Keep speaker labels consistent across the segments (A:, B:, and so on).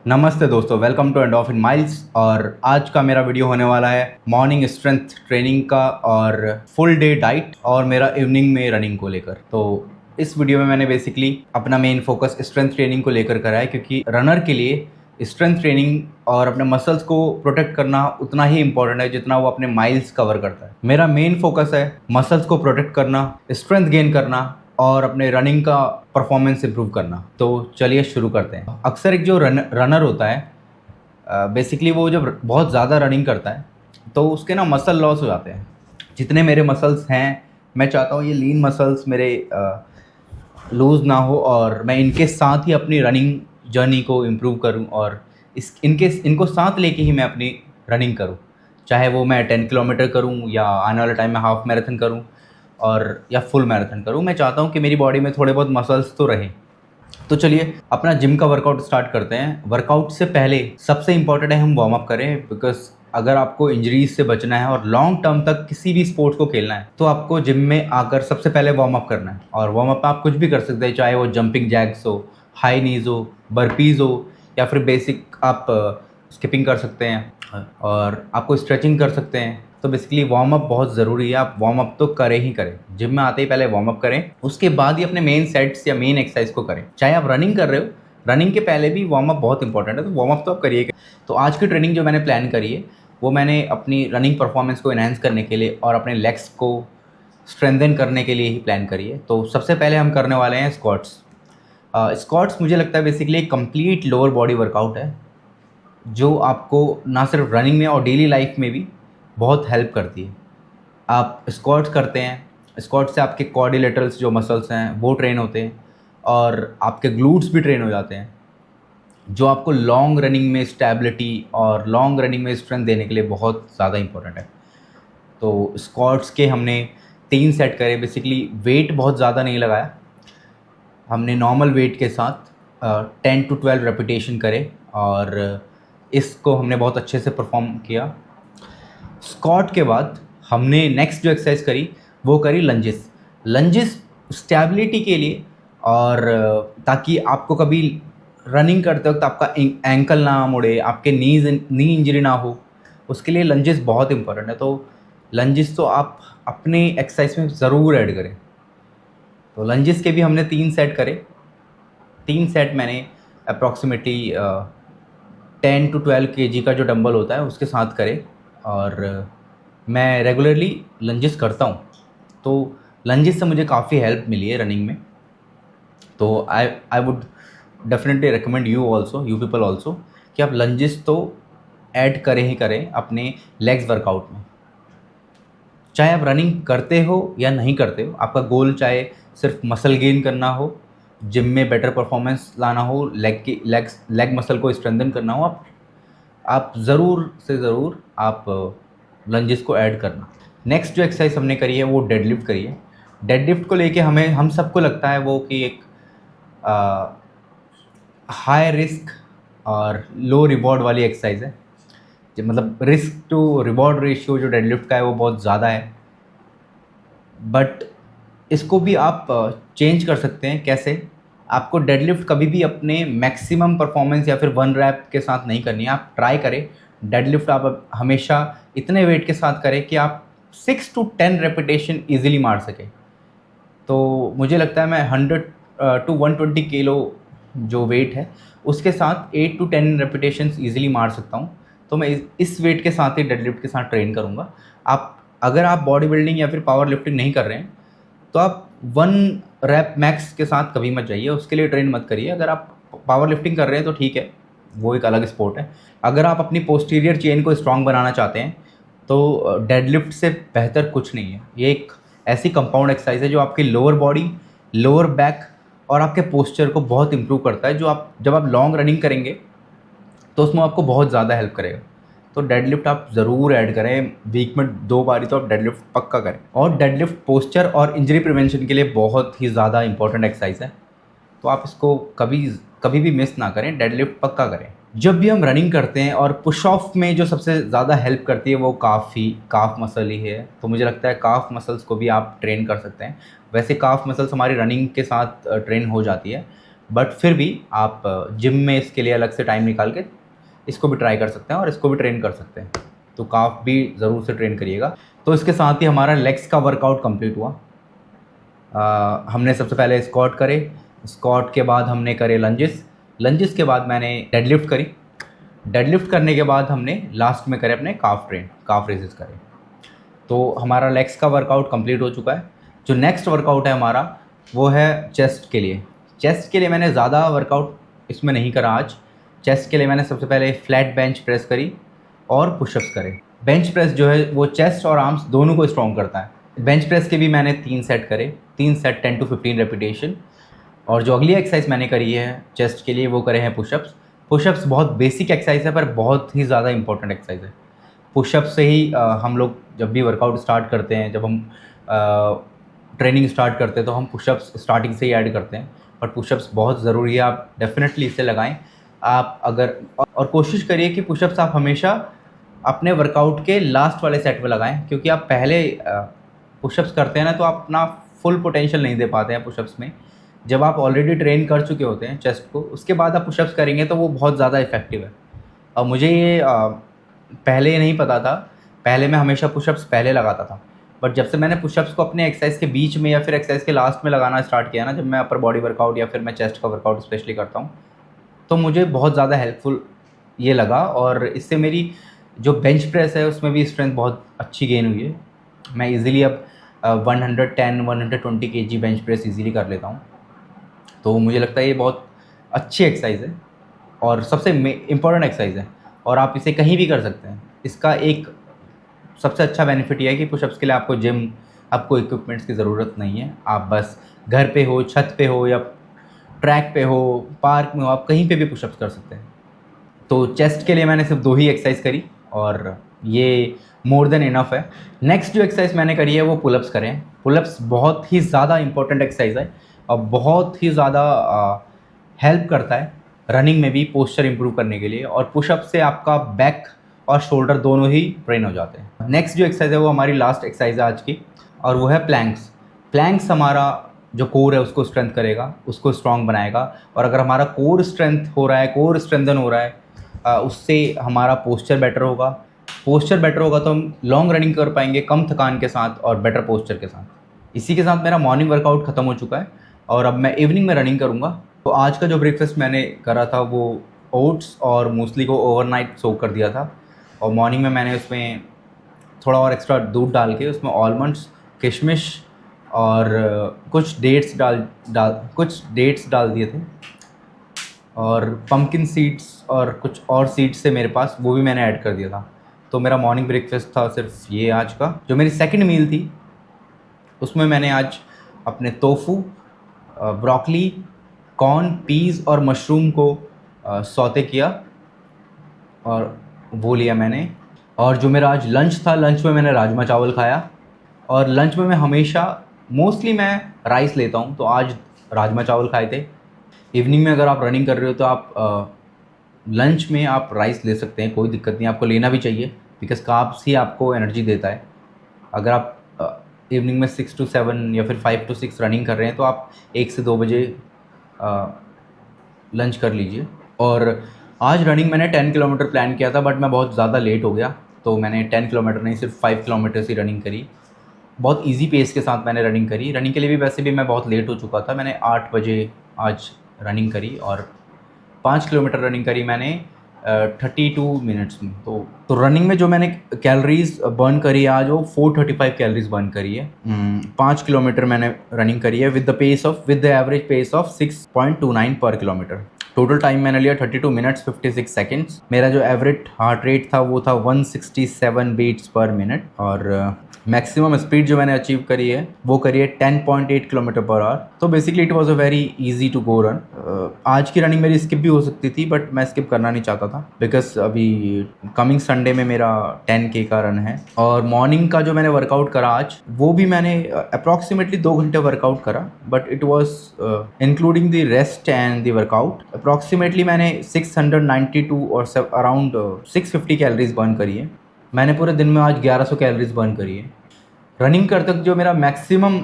A: नमस्ते दोस्तों, welcome to endorphin miles. और आज का मेरा वीडियो होने वाला है मॉर्निंग स्ट्रेंथ ट्रेनिंग का और फुल डे डाइट और मेरा इवनिंग में रनिंग को लेकर। तो इस वीडियो में मैंने बेसिकली अपना मेन फोकस स्ट्रेंथ ट्रेनिंग को लेकर करा है, क्योंकि रनर के लिए स्ट्रेंथ ट्रेनिंग और अपने मसल्स को प्रोटेक्ट करना उतना ही इंपॉर्टेंट है जितना वो अपने माइल्स कवर करता है। मेरा मेन फोकस है मसल्स को प्रोटेक्ट करना, स्ट्रेंथ गेन करना और अपने रनिंग का परफॉर्मेंस इंप्रूव करना। तो चलिए शुरू करते हैं। अक्सर एक जो रनर होता है, बेसिकली वो जब बहुत ज़्यादा रनिंग करता है तो उसके ना मसल लॉस हो जाते हैं। जितने मेरे मसल्स हैं, मैं चाहता हूँ ये लीन मसल्स मेरे लूज़ ना हो और मैं इनके साथ ही अपनी रनिंग जर्नी को इम्प्रूव करूँ और इनको साथ लेके ही मैं अपनी रनिंग करूँ। चाहे वो मैं 10 किलोमीटर करूँ या आने वाले टाइम में हाफ मैराथन करूँ और या फुल मैराथन करूँ। मैं चाहता हूँ कि मेरी बॉडी में थोड़े बहुत मसल्स तो रहें। तो चलिए अपना जिम का वर्कआउट स्टार्ट करते हैं। वर्कआउट से पहले सबसे इम्पॉर्टेंट है हम वार्म अप करें, बिकॉज अगर आपको इंजरीज से बचना है और लॉन्ग टर्म तक किसी भी स्पोर्ट्स को खेलना है तो आपको जिम में आकर सबसे पहले वार्म अप करना है। और वार्म अप में आप कुछ भी कर सकते हैं, चाहे वो जंपिंग जैक्स हो, हाई नीज हो, बर्पीज हो, या फिर बेसिक आप स्किपिंग कर सकते हैं और आपको स्ट्रेचिंग कर सकते हैं। तो बेसिकली वार्म अप बहुत ज़रूरी है। आप वार्म अप तो करें ही करें, जिम में आते ही पहले वार्म अप करें, उसके बाद ही अपने मेन सेट्स या मेन एक्सरसाइज को करें। चाहे आप रनिंग कर रहे हो, रनिंग के पहले भी वार्म अप बहुत इंपॉर्टेंट है, तो वार्म अप तो आप करिए। तो आज की ट्रेनिंग जो मैंने प्लान करी है वो मैंने अपनी रनिंग परफॉर्मेंस को एनहांस करने के लिए और अपने लेग्स को स्ट्रेंथन करने के लिए ही प्लान करी है। तो सबसे पहले हम करने वाले हैं स्क्वाट्स। स्क्वाट्स मुझे लगता है बेसिकली एक कंप्लीट लोअर बॉडी वर्कआउट है जो आपको ना सिर्फ रनिंग में और डेली लाइफ में भी बहुत हेल्प करती है। आप स्क्वाट्स करते हैं, स्क्वाट से आपके क्वाड्रिलेटरल्स जो मसल्स हैं वो ट्रेन होते हैं और आपके ग्लूट्स भी ट्रेन हो जाते हैं, जो आपको लॉन्ग रनिंग में स्टेबिलिटी और लॉन्ग रनिंग में स्ट्रेंथ देने के लिए बहुत ज़्यादा इंपॉर्टेंट है। तो स्क्वाट्स के हमने 3 सेट करे। बेसिकली वेट बहुत ज़्यादा नहीं लगाया, हमने नॉर्मल वेट के साथ 10 to 12 रेपिटेशन करे और इसको हमने बहुत अच्छे से परफॉर्म किया। स्क्वाट के बाद हमने नेक्स्ट जो एक्सरसाइज करी वो करी लंजेस। लंजेस स्टेबिलिटी के लिए और ताकि आपको कभी रनिंग करते वक्त आपका एंकल ना मुड़े, आपके नी इंजरी ना हो, उसके लिए लंजेस बहुत इंपॉर्टेंट है। तो लंजेस तो आप अपने एक्सरसाइज में ज़रूर ऐड करें। तो लंजेस के भी हमने 3 सेट करे। 3 सेट मैंने अप्रॉक्सीमेटली 10 to 12 kg का जो डंबल होता है उसके साथ करे और मैं रेगुलरली लंजेस करता हूँ। तो लंजेस से मुझे काफ़ी हेल्प मिली है रनिंग में। तो I would definitely recommend you also, you people also, कि आप लंजेस तो ऐड करें ही करें अपने लेग्स वर्कआउट में। चाहे आप रनिंग करते हो या नहीं करते हो, आपका गोल चाहे सिर्फ मसल गेन करना हो, जिम में बेटर परफॉर्मेंस लाना हो, लेग मसल को स्ट्रेंथन करना हो, आप ज़रूर से ज़रूर आप लंजेस को ऐड करना। नेक्स्ट जो एक्सरसाइज हमने करी है वो डेडलिफ्ट करी है। डेडलिफ्ट को लेके हम सबको लगता है वो कि एक हाई रिस्क और लो रिवॉर्ड वाली एक्सरसाइज है। मतलब रिस्क टू रिवॉर्ड रेशियो जो डेडलिफ्ट का है वो बहुत ज़्यादा है, बट इसको भी आप चेंज कर सकते हैं। कैसे? आपको डेडलिफ्ट कभी भी अपने मैक्सिमम परफॉर्मेंस या फिर 1 रैप के साथ नहीं करनी है। आप ट्राई करें डेडलिफ्ट आप हमेशा इतने वेट के साथ करें कि आप 6 to 10 रेपिटेशन ईजिली मार सकें। तो मुझे लगता है मैं 100 to 120 किलो जो वेट है उसके साथ 8 to 10 रेपिटेशंस ईजिली मार सकता हूँ। तो मैं इस वेट के साथ ही डेडलिफ्ट के साथ ट्रेन करूँगा। अगर आप बॉडी बिल्डिंग या फिर पावर लिफ्टिंग नहीं कर रहे हैं तो आप 1 रैप मैक्स के साथ कभी मत जाइए, उसके लिए ट्रेन मत करिए। अगर आप पावर लिफ्टिंग कर रहे हैं तो ठीक है, वो एक अलग स्पोर्ट है। अगर आप अपनी पोस्टीरियर चेन को स्ट्रॉन्ग बनाना चाहते हैं तो डेडलिफ्ट से बेहतर कुछ नहीं है। ये एक ऐसी कंपाउंड एक्सरसाइज है जो आपकी लोअर बॉडी, लोअर बैक और आपके पोस्चर को बहुत इंप्रूव करता है, जो जब आप लॉन्ग रनिंग करेंगे तो उसमें आपको बहुत ज़्यादा हेल्प करेगा। तो डेडलिफ्ट आप ज़रूर ऐड करें, वीक में 2 बारी तो आप डेडलिफ्ट पक्का करें। और डेडलिफ्ट पोस्चर और इंजरी प्रिवेंशन के लिए बहुत ही ज़्यादा इंपॉर्टेंट एक्सरसाइज है, तो आप इसको कभी कभी भी मिस ना करें, डेडलिफ्ट पक्का करें। जब भी हम रनिंग करते हैं और पुश ऑफ में जो सबसे ज़्यादा हेल्प करती है वो काफ मसल ही है। तो मुझे लगता है काफ मसल्स को भी आप ट्रेन कर सकते हैं। वैसे काफ मसल्स हमारी रनिंग के साथ ट्रेन हो जाती है, बट फिर भी आप जिम में इसके लिए अलग से टाइम निकाल के इसको भी ट्राई कर सकते हैं और इसको भी ट्रेन कर सकते हैं। तो काफ भी ज़रूर से ट्रेन करिएगा। तो इसके साथ ही हमारा लेग्स का वर्कआउट कंप्लीट हुआ। हमने सबसे पहले स्क्वाट करे, स्क्वाट के बाद हमने करे लंजेस, लंजेस के बाद मैंने डेडलिफ्ट करी, डेडलिफ्ट करने के बाद हमने लास्ट में करे अपने काफ रेजेस करे। तो हमारा लेग्स का वर्कआउट कंप्लीट हो चुका है। जो नेक्स्ट वर्कआउट है हमारा वो है चेस्ट के लिए। चेस्ट के लिए मैंने ज़्यादा वर्कआउट इसमें नहीं करा आज। चेस्ट के लिए मैंने सबसे पहले फ्लैट बेंच प्रेस करी और पुशअप्स करे। बेंच प्रेस जो है वो चेस्ट और आर्म्स दोनों को स्ट्रॉन्ग करता है। बेंच प्रेस के भी मैंने 3 सेट करे, 3 सेट 10 to 15 रेपिटेशन। और जो अगली एक्सरसाइज मैंने करी है चेस्ट के लिए वो करे हैं पुशअप्स। पुशअप्स बहुत बेसिक एक्सरसाइज है पर बहुत ही ज़्यादा इंपॉर्टेंट एक्सरसाइज है। पुशअप से ही हम लोग जब भी वर्कआउट स्टार्ट करते हैं, जब हम ट्रेनिंग स्टार्ट करते हैं तो हम पुशअप्स स्टार्टिंग से ही ऐड करते हैं। बट पुशअप्स बहुत ज़रूरी है, आप डेफिनेटली इसे लगाएं। आप अगर और कोशिश करिए कि पुशअप्स आप हमेशा अपने वर्कआउट के लास्ट वाले सेट में लगाएं, क्योंकि आप पहले पुशअप्स करते हैं ना तो आप अपना फुल पोटेंशियल नहीं दे पाते हैं पुशअप्स में। जब आप ऑलरेडी ट्रेन कर चुके होते हैं चेस्ट को, उसके बाद आप पुशअप्स करेंगे तो वो बहुत ज़्यादा इफेक्टिव है। और मुझे ये पहले नहीं पता था, पहले मैं हमेशा पुशअप्स पहले लगाता था। बट जब से मैंने पुशअप्स को अपने एक्सरसाइज के बीच में या फिर एक्सरसाइज के लास्ट में लगाना स्टार्ट किया ना, जब मैं अपर बॉडी वर्कआउट या फिर मैं चेस्ट का वर्कआउट स्पेशली करता हूँ, तो मुझे बहुत ज़्यादा हेल्पफुल ये लगा। और इससे मेरी जो बेंच प्रेस है उसमें भी स्ट्रेंथ बहुत अच्छी गेन हुई है। मैं इजीली अब 110-120 kg बेंच प्रेस इजीली कर लेता हूँ। तो मुझे लगता है ये बहुत अच्छी एक्सरसाइज है और सबसे इम्पॉर्टेंट एक्सरसाइज है, और आप इसे कहीं भी कर सकते हैं। इसका एक सबसे अच्छा बेनिफिट ये है कि पुशअप्स के लिए आपको जिम, आपको इक्विपमेंट्स की ज़रूरत नहीं है। आप बस घर पे हो, छत पे हो या ट्रैक पे हो, पार्क में हो, आप कहीं पे भी पुशअप्स कर सकते हैं। तो चेस्ट के लिए मैंने सिर्फ 2 ही एक्सरसाइज करी और ये मोर देन इनफ है। नेक्स्ट जो एक्सरसाइज मैंने करी है वो पुलअप्स करें। पुलअप्स बहुत ही ज़्यादा इंपॉर्टेंट एक्सरसाइज है और बहुत ही ज़्यादा हेल्प करता है रनिंग में भी पोस्चर इंप्रूव करने के लिए। और पुशअप से आपका बैक और शोल्डर दोनों ही ट्रेन हो जाते हैं। नेक्स्ट जो एक्सरसाइज है वो हमारी लास्ट एक्सरसाइज है आज की, और वो है प्लैंक्स। प्लैंक्स हमारा जो कोर है उसको स्ट्रेंथ करेगा, उसको स्ट्रॉन्ग बनाएगा। और अगर हमारा कोर स्ट्रेंथ हो रहा है, कोर स्ट्रेंथन हो रहा है, उससे हमारा पोस्चर बेटर होगा। पोस्चर बेटर होगा तो हम लॉन्ग रनिंग कर पाएंगे कम थकान के साथ और बेटर पोस्चर के साथ। इसी के साथ मेरा मॉर्निंग वर्कआउट ख़त्म हो चुका है और अब मैं इवनिंग में रनिंग करूँगा। तो आज का जो ब्रेकफास्ट मैंने करा था वो ओट्स और मूसली को ओवरनाइट सोक कर दिया था, और मॉर्निंग में मैंने उसमें थोड़ा और एक्स्ट्रा दूध डाल के उसमें आलमंड्स, किशमिश और कुछ डेट्स डाल दिए थे, और पम्पकिन सीड्स और कुछ और सीड्स थे मेरे पास, वो भी मैंने ऐड कर दिया था। तो मेरा मॉर्निंग ब्रेकफास्ट था सिर्फ ये आज का। जो मेरी सेकंड मील थी उसमें मैंने आज अपने टोफू, ब्रोकली, कॉर्न, पीज़ और मशरूम को सौते किया और वो लिया मैंने। और जो मेरा आज लंच था, लंच में मैंने राजमा चावल खाया। और लंच में मैं हमेशा मोस्टली मैं राइस लेता हूँ, तो आज राजमा चावल खाए थे। इवनिंग में अगर आप रनिंग कर रहे हो तो आप लंच में आप राइस ले सकते हैं, कोई दिक्कत नहीं, आपको लेना भी चाहिए बिकॉज कार्ब्स ही आपको एनर्जी देता है। अगर आप इवनिंग में 6 to 7 या फिर 5 to 6 रनिंग कर रहे हैं तो आप 1 से 2 बजे लंच कर लीजिए। और आज रनिंग मैंने 10 किलोमीटर प्लान किया था बट मैं बहुत ज़्यादा लेट हो गया, तो मैंने 10 किलोमीटर नहीं सिर्फ 5 किलोमीटर ही रनिंग करी। बहुत इजी पेस के साथ मैंने रनिंग करी। रनिंग के लिए भी वैसे भी मैं बहुत लेट हो चुका था। मैंने 8 बजे आज रनिंग करी और 5 किलोमीटर रनिंग करी मैंने 32 मिनट्स में। तो रनिंग में जो मैंने कैलोरीज बर्न करी है आज वो 435 कैलोरीज बर्न करी है। 5 किलोमीटर मैंने रनिंग करी है with the average pace of 6.29 पर किलोमीटर। टोटल टाइम मैंने लिया 32 मिनट्स 56 सेकेंड्स। मेरा जो एवरेज हार्ट रेट था वो था 167 बीट्स पर मिनट, और मैक्सिमम स्पीड जो मैंने अचीव करी है वो करी है 10.8 किलोमीटर पर आवर। तो basically it was a very easy to go run. आज की रनिंग मेरी स्किप भी हो सकती थी बट मैं स्किप करना नहीं चाहता था बिकॉज अभी कमिंग संडे में मेरा 10K का रन है। और मॉर्निंग का जो मैंने वर्कआउट करा आज वो भी मैंने अप्रॉक्सीमेटली 2 घंटे वर्कआउट करा, but it was including the rest and the workout. Approximately मैंने 692 और अराउंड 650 कैलोरीज बर्न करी है। मैंने पूरे दिन में आज 1100 कैलोरीज बर्न करी है। रनिंग करते वक्त जो मेरा मैक्सिमम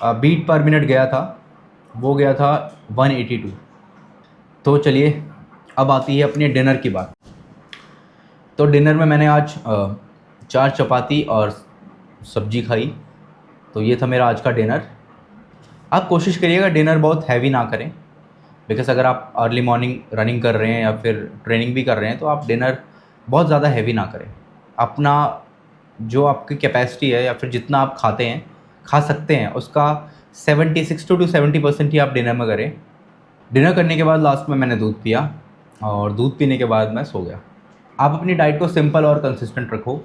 A: बीट पर मिनट गया था वो गया था 182। तो चलिए अब आती है अपने डिनर की बात। तो डिनर में मैंने आज 4 चपाती और सब्जी खाई। तो ये था मेरा आज का डिनर। आप कोशिश करिएगा डिनर बहुत हैवी ना करें, बिकॉज़ अगर आप अर्ली मॉर्निंग रनिंग कर रहे हैं या फिर ट्रेनिंग भी कर रहे हैं तो आप डिनर बहुत ज़्यादा हैवी ना करें। अपना जो आपकी कैपेसिटी है या फिर जितना आप खा सकते हैं उसका 70 to 70% ही आप डिनर में करें। डिनर करने के बाद लास्ट में मैंने दूध पिया और दूध पीने के बाद मैं सो गया। आप अपनी डाइट को सिंपल और कंसिस्टेंट रखो,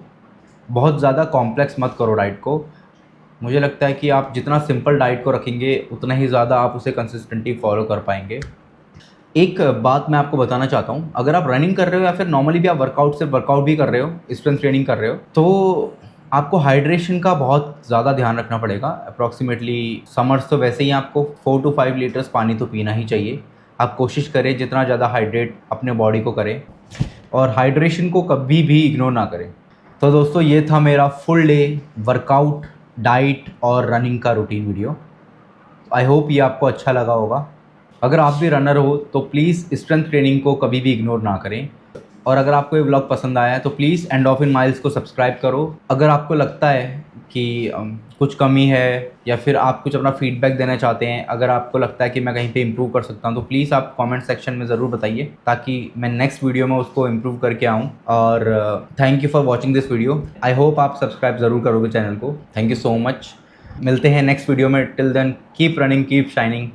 A: बहुत ज़्यादा कॉम्प्लेक्स मत करो डाइट को। मुझे लगता है कि आप जितना सिंपल डाइट को रखेंगे उतना ही ज़्यादा आप उसे कंसिस्टेंटली फॉलो कर पाएंगे। एक बात मैं आपको बताना चाहता हूँ, अगर आप रनिंग कर रहे हो या फिर नॉर्मली भी आप वर्कआउट भी कर रहे हो, स्ट्रेंथ ट्रेनिंग कर रहे हो, तो आपको हाइड्रेशन का बहुत ज़्यादा ध्यान रखना पड़ेगा। अप्रॉक्सीमेटली समर्स तो वैसे ही आपको 4 to 5 लीटर्स पानी तो पीना ही चाहिए। आप कोशिश करें जितना ज़्यादा हाइड्रेट अपने बॉडी को करें और हाइड्रेशन को कभी भी इग्नोर ना करें। तो दोस्तों ये था मेरा फुल डे वर्कआउट, डाइट और रनिंग का रूटीन वीडियो। आई होप ये आपको अच्छा लगा होगा। अगर आप भी रनर हो तो प्लीज़ स्ट्रेंथ ट्रेनिंग को कभी भी इग्नोर ना करें। और अगर आपको ये व्लॉग पसंद आया है तो प्लीज़ एंडोर्फिन माइल्स को सब्सक्राइब करो। अगर आपको लगता है कि कुछ कमी है या फिर आप कुछ अपना फीडबैक देना चाहते हैं, अगर आपको लगता है कि मैं कहीं पे इम्प्रूव कर सकता हूं, तो प्लीज़ आप कमेंट सेक्शन में ज़रूर बताइए ताकि मैं नेक्स्ट वीडियो में उसको इम्प्रूव करके आऊँ। और thank you for watching this video. I hope आप सब्सक्राइब ज़रूर करोगे चैनल को। Thank you so much. मिलते हैं नेक्स्ट वीडियो में। Till then keep running, keep shining.